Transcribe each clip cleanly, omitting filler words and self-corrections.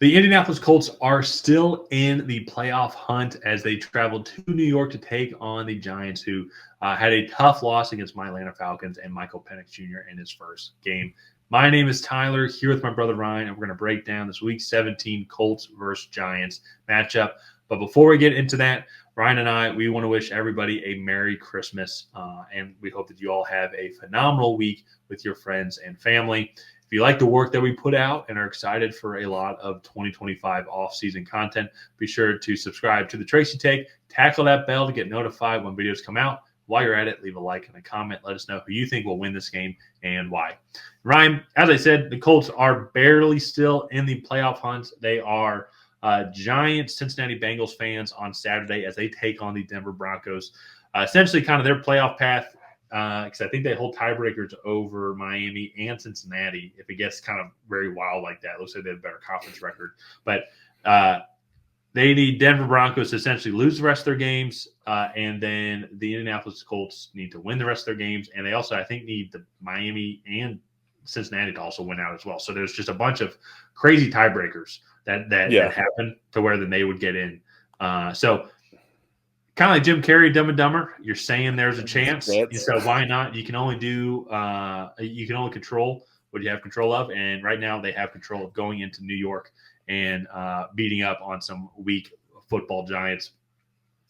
The Indianapolis Colts are still in the playoff hunt as they traveled to New York to take on the Giants, who had a tough loss against my Atlanta Falcons and Michael Penix Jr. in his first game. My name is Tyler, here with my brother Ryan, and we're going to break down this Week 17 Colts versus Giants matchup. But before we get into that, Ryan and I, we want to wish everybody a Merry Christmas, and we hope that you all have a phenomenal week with your friends and family. If you like the work that we put out and are excited for a lot of 2025 off-season content, be sure to subscribe to the Tracy Take, tackle that bell to get notified when videos come out. While you're at it, leave a like and a comment. Let us know who you think will win this game and why. Ryan, as I said, the Colts are barely still in the playoff hunt. They are Giants, Cincinnati Bengals fans on Saturday as they take on the Denver Broncos. Essentially kind of their playoff path, because I think they hold tiebreakers over Miami and Cincinnati. If it gets kind of very wild like that, it looks like they have a better conference record. But they need Denver Broncos to essentially lose the rest of their games, and then the Indianapolis Colts need to win the rest of their games. And they also, I think, need the Miami and Cincinnati to also win out as well. So there's just a bunch of crazy tiebreakers that happen to where then they would get in. So kind of like Jim Carrey, Dumb and Dumber, you're saying there's a chance. So why not? You can only control what you have control of. And right now they have control of going into New York and beating up on some weak football Giants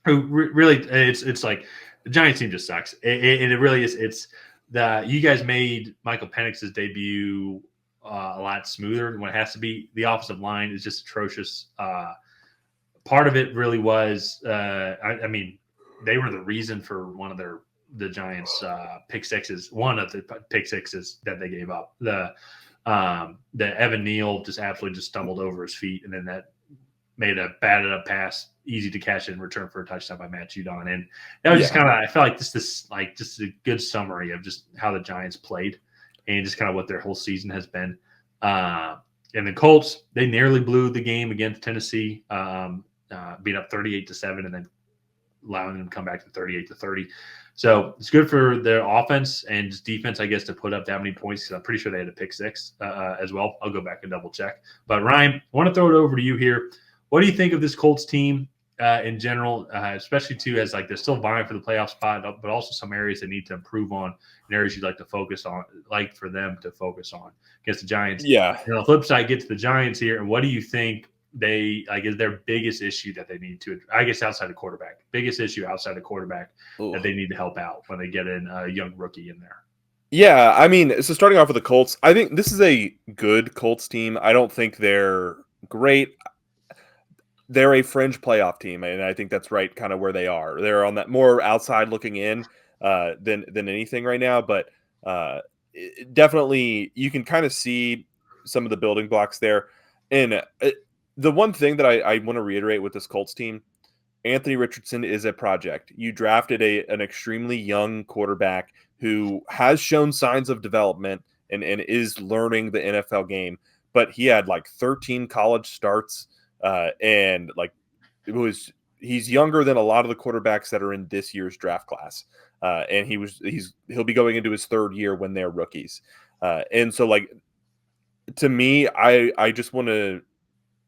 who really it's like the Giants team just sucks. And it really is. You guys made Michael Penix's debut a lot smoother than what it has to be. The offensive line is just atrocious. Part of it really was, I mean, they were the reason for one of the Giants' pick sixes. One of the pick sixes that they gave up. The Evan Neal just absolutely just stumbled over his feet, and then that made a batted up pass easy to catch in return for a touchdown by Matt Judon. And that was just kind of, I felt like this like just a good summary of just how the Giants played and just kind of what their whole season has been. And the Colts, they nearly blew the game against Tennessee. Beat up 38-7 and then allowing them to come back to 38-30. So it's good for their offense and just defense, I guess, to put up that many points. Because I'm pretty sure they had a pick six as well. I'll go back and double check. But Ryan, I want to throw it over to you here. What do you think of this Colts team in general, especially too as like they're still vying for the playoff spot, but also some areas they need to improve on and areas you'd like to focus on, like for them to focus on against the Giants. Yeah. And on the flip side, get to the Giants here, and what do you think is their biggest issue that they need to, I guess, outside the quarterback, that they need to help out when they get in a young rookie in there? Yeah, I mean, so starting off with the Colts, I think this is a good Colts team. I don't think they're great. They're a fringe playoff team, and I think that's right kind of where they are. They're on that more outside looking in than anything right now, but definitely you can kind of see some of the building blocks there. And the one thing that I want to reiterate with this Colts team, Anthony Richardson is a project. You drafted an extremely young quarterback who has shown signs of development and is learning the NFL game, but he had like 13 college starts. And like he's younger than a lot of the quarterbacks that are in this year's draft class. And he'll be going into his third year when they're rookies. And so like, to me, I just want to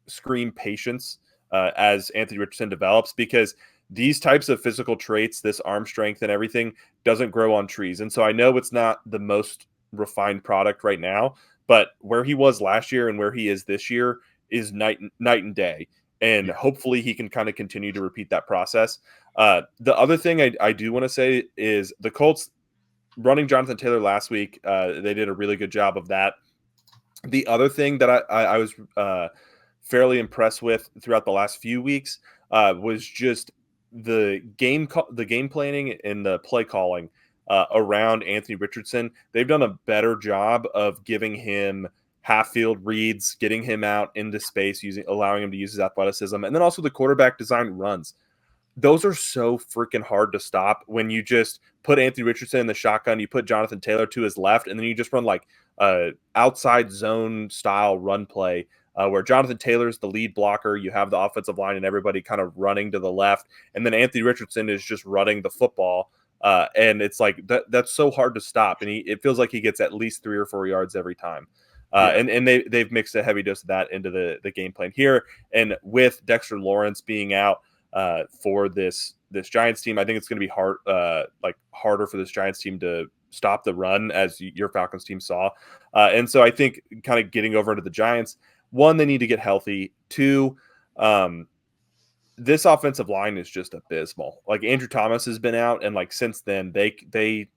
scream patience as Anthony Richardson develops, because these types of physical traits, this arm strength and everything, doesn't grow on trees. And so I know it's not the most refined product right now, but where he was last year and where he is this year is night and day. And hopefully he can kind of continue to repeat that process. The other thing I do want to say is the Colts running Jonathan Taylor last week, they did a really good job of that. The other thing that I was fairly impressed with throughout the last few weeks was just the game planning and the play calling around Anthony Richardson. They've done a better job of giving him half-field reads, getting him out into space, allowing him to use his athleticism, and then also the quarterback design runs. Those are so freaking hard to stop when you just put Anthony Richardson in the shotgun, you put Jonathan Taylor to his left, and then you just run like outside zone style run play where Jonathan Taylor's the lead blocker. You have the offensive line and everybody kind of running to the left, and then Anthony Richardson is just running the football. And it's like that's so hard to stop, and it feels like he gets at least 3 or 4 yards every time. And they've mixed a heavy dose of that into the game plan here. And with Dexter Lawrence being out for this Giants team, I think it's going to be harder for this Giants team to stop the run, as your Falcons team saw. And so I think kind of getting over to the Giants, one, they need to get healthy. Two, this offensive line is just abysmal. Like, Andrew Thomas has been out, and like since then they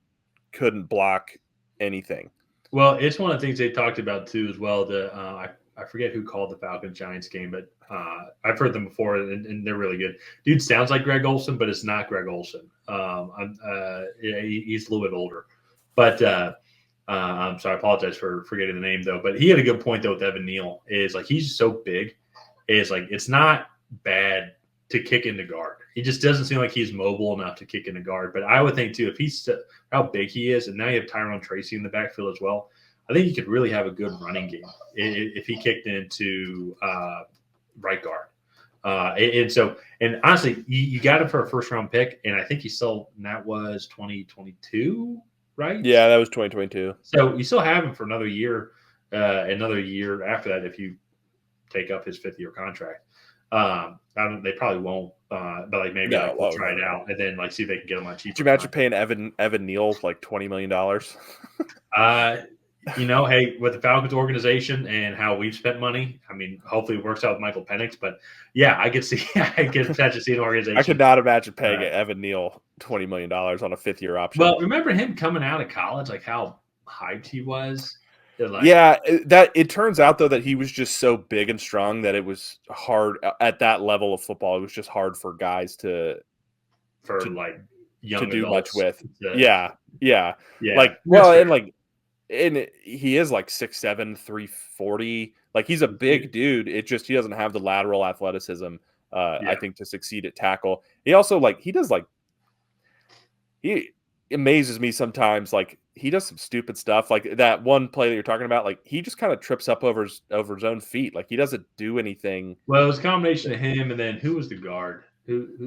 couldn't block anything. Well, it's one of the things they talked about too as well. I forget who called the Falcons Giants game, but I've heard them before, and they're really good. Dude sounds like Greg Olsen, but it's not Greg Olsen. He's a little bit older, but I'm sorry, I apologize for forgetting the name though. But he had a good point though with Evan Neal. Is like he's so big, is like it's not bad to kick into guard. He just doesn't seem like he's mobile enough to kick into guard. But I would think too, if he's how big he is, and now you have Tyrone Tracy in the backfield as well, I think he could really have a good running game if he kicked into right guard. And honestly, you got him for a first round pick, and I think that was 2022, right? Yeah, that was 2022. So you still have him for another year after that if you take up his 5th year contract. They probably won't, but like maybe we'll try it out and then like see if they can get him on cheaper. Could you imagine paying Evan Neal like $20 million? Hey, with the Falcons organization and how we've spent money, I mean, hopefully it works out with Michael Penix. But yeah, I could potentially see an organization. I could not imagine paying Evan Neal $20 million on a 5th year option. Well, remember him coming out of college, like how hyped he was. That it turns out though that he was just so big and strong that it was hard at that level of football. It was just hard for guys to young to do much with. Yeah. And he is like 6'7", 340. Like, he's a big dude. It just, he doesn't have the lateral athleticism, I think, to succeed at tackle. He also he amazes me sometimes. Like, he does some stupid stuff. Like that one play that you're talking about, like he just kind of trips up over his own feet. Like, he doesn't do anything. Well, it was a combination of him and then who was the guard?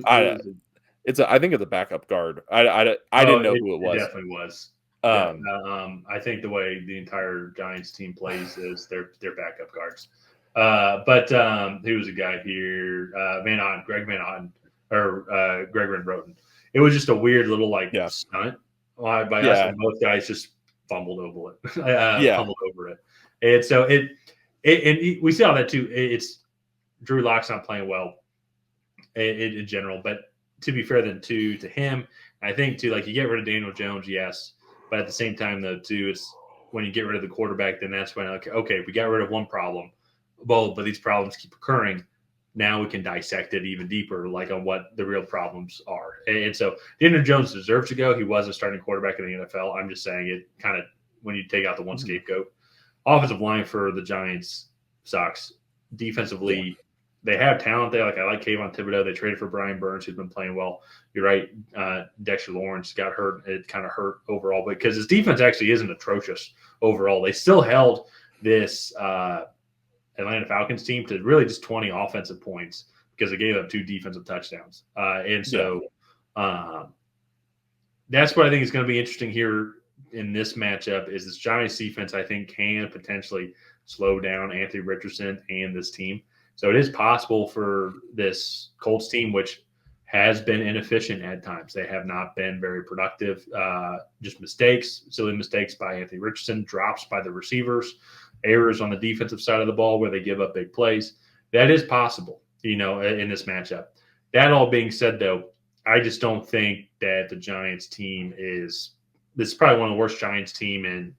I think it's a backup guard. I didn't know who it was. It definitely was. I think the way the entire Giants team plays is they're backup guards. But who was a guy here? Greg Van Otten, or Greg Van Roten. It was just a weird little stunt by us, and both guys just fumbled over it. And so we see all that too. It's Drew Lock's not playing well in general, but to be fair, then to him, I think too, like, you get rid of Daniel Jones, yes, but at the same time though too, it's when you get rid of the quarterback, then that's when okay, we got rid of one problem, well, but these problems keep occurring. Now we can dissect it even deeper, like on what the real problems are. And so Daniel Jones deserves to go. He was a starting quarterback in the NFL. I'm just saying it kind of when you take out the one scapegoat. Offensive line for the Giants sucks. Defensively, they have talent there. Like, I like Kayvon Thibodeau. They traded for Brian Burns, who's been playing well. You're right. Dexter Lawrence got hurt. It kind of hurt overall, because his defense actually isn't atrocious overall. They still held this Atlanta Falcons team to really just 20 offensive points because they gave up 2 defensive touchdowns. That's what I think is going to be interesting here in this matchup is this Giants defense, I think, can potentially slow down Anthony Richardson and this team. So it is possible for this Colts team, which has been inefficient at times. They have not been very productive. Just mistakes, silly mistakes by Anthony Richardson, drops by the receivers, errors on the defensive side of the ball where they give up big plays. That is possible, in this matchup. That all being said, though, I just don't think that the Giants team this is probably one of the worst Giants team in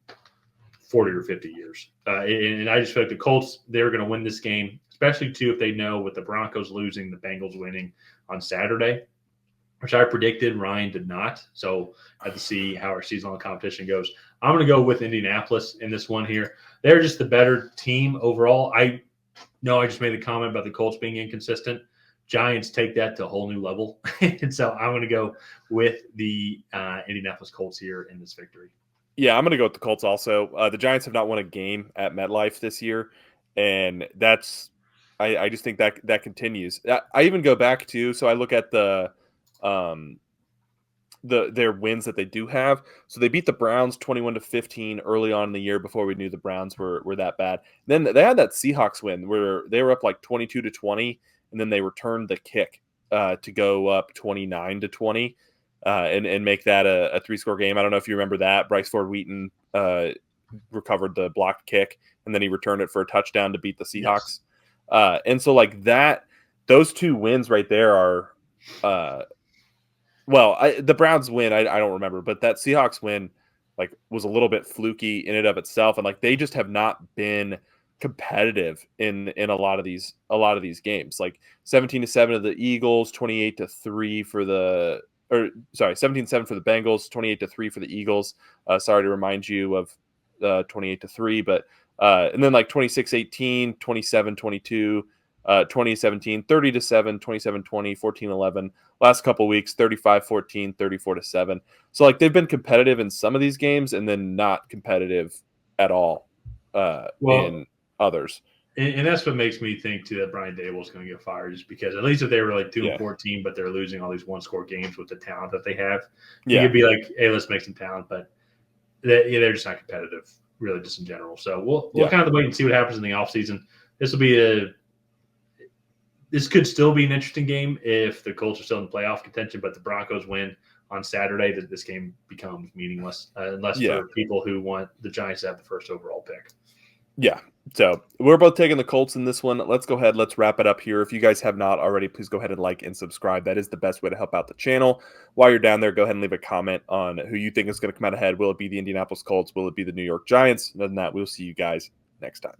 40 or 50 years. And I just feel like the Colts, they're going to win this game, especially too if they know with the Broncos losing, the Bengals winning on Saturday, which I predicted. Ryan did not. So I have to see how our seasonal competition goes. I'm going to go with Indianapolis in this one here. They're just the better team overall. I know I just made the comment about the Colts being inconsistent. Giants take that to a whole new level. And so I'm going to go with the Indianapolis Colts here in this victory. Yeah, I'm going to go with the Colts also. The Giants have not won a game at MetLife this year, and I just think that continues. I even go back to, so I look at the their wins that they do have. So they beat the Browns 21-15 early on in the year before we knew the Browns were that bad. Then they had that Seahawks win where they were up like 22-20, and then they returned the kick to go up 29-20 and make that a 3-score game. I don't know if you remember that. Bryce Ford Wheaton recovered the blocked kick, and then he returned it for a touchdown to beat the Seahawks. Yes. And so like that, those 2 wins right there are the Browns win, I don't remember, but that Seahawks win like was a little bit fluky in and of itself, and like they just have not been competitive in a lot of these games. Like 17-7 of the Eagles, 28-3 for the 17-7 for the Bengals, 28-3 for the Eagles. Sorry to remind you of 28-3, but and then like 26-18, 27-22. 2017, 30-7, 27-20, 14-11. Last couple weeks, 35-14, 34-7. So like they've been competitive in some of these games and then not competitive at all in others. And that's what makes me think too that Brian Dable is going to get fired, just because at least if they were like 2-14, but they're losing all these 1-score games with the talent that they have, you could be like, hey, let's make some talent, but they're just not competitive, really, just in general. So we'll kind of wait and see what happens in the offseason. This could still be an interesting game if the Colts are still in playoff contention, but the Broncos win on Saturday, that this game becomes meaningless unless for people who want the Giants to have the first overall pick. Yeah. So we're both taking the Colts in this one. Let's go ahead. Let's wrap it up here. If you guys have not already, please go ahead and like and subscribe. That is the best way to help out the channel. While you're down there, go ahead and leave a comment on who you think is going to come out ahead. Will it be the Indianapolis Colts? Will it be the New York Giants? Other than that, we'll see you guys next time.